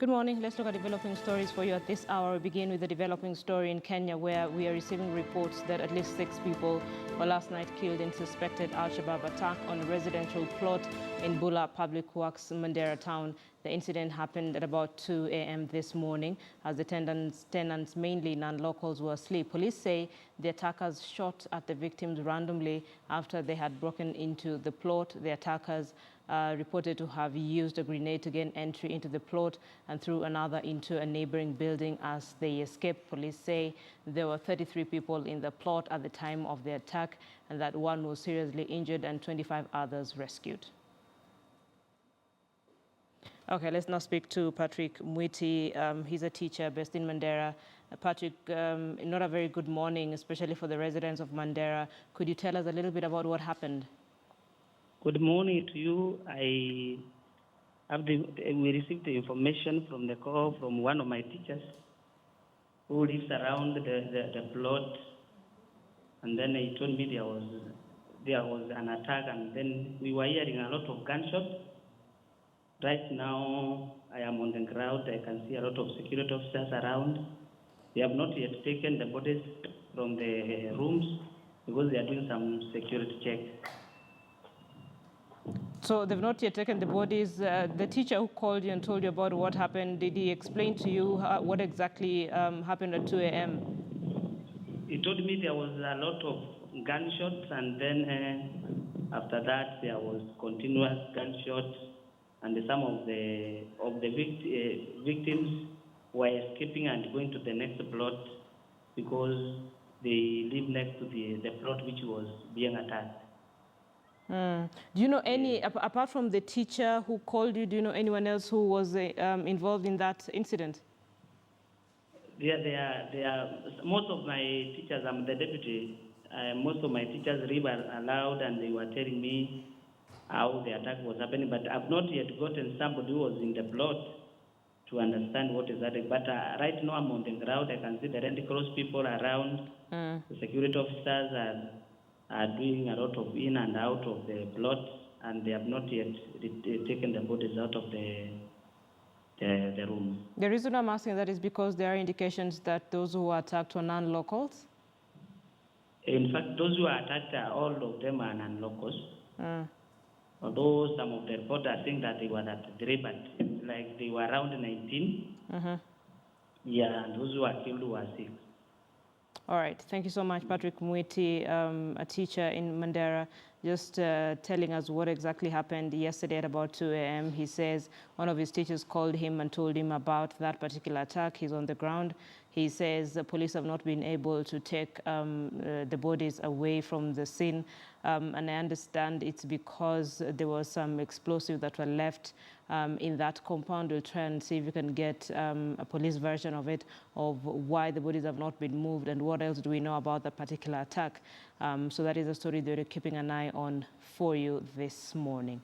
Good morning. Let's look at developing stories for you at this hour. We begin with a developing story in Kenya, where we are receiving reports that at least 6 people were last night killed in suspected Al-Shabaab attack on a residential plot in Bula Public Works, Mandera town. The incident happened at about 2 a.m. this morning as the tenants, mainly non-locals, were asleep. Police say the attackers shot at the victims randomly after they had broken into the plot. The attackers reported to have used a grenade to gain entry into the plot and threw another into a neighboring building as they escaped. Police say there were 33 people in the plot at the time of the attack and that one was seriously injured and 25 others rescued. Okay, let's now speak to Patrick Mwiti. He's a teacher based in Mandera. Patrick, not a very good morning, especially for the residents of Mandera. Could you tell us a little bit about what happened? Good morning to you. We received the information from the call from one of my teachers who lives around the plot, and then he told me there was an attack, and then we were hearing a lot of gunshots. Right now, I am on the ground. I can see a lot of security officers around. They have not yet taken the bodies from the rooms because they are doing some security checks. So they've not yet taken the bodies. The teacher who called you and told you about what happened, did he explain to you what exactly happened at 2 a.m.? He told me there was a lot of gunshots, and then after that there was continuous gunshots, and some of the victims were escaping and going to the next plot because they live next to the plot which was being attacked. Do you know any, apart from the teacher who called you, do you know anyone else who was involved in that incident? Most of my teachers, I'm the deputy, most of my teachers live aloud, and they were telling me how the attack was happening, but I've not yet gotten somebody who was in the plot to understand what is happening. But right now I'm on the ground. I can see the Red Cross people around. The security officers are doing a lot of in and out of the plot, and they have not yet taken the bodies out of the room. The reason I'm asking that is because there are indications that those who were attacked were non-locals? In fact, those who are attacked, all of them are non-locals. Although some of the reports are saying that they were at 3, but like they were around 19. Yeah, and those who are killed were 6. All right. Thank you so much, Patrick Mwiti, a teacher in Mandera, just telling us what exactly happened yesterday at about 2 a.m. He says one of his teachers called him and told him about that particular attack. He's on the ground. He says the police have not been able to take the bodies away from the scene. And I understand it's because there was some explosives that were left in that compound. We'll try and see if we can get a police version of it, of why the bodies have not been moved and what else do we know about the particular attack. So that is a story that we're keeping an eye on for you this morning.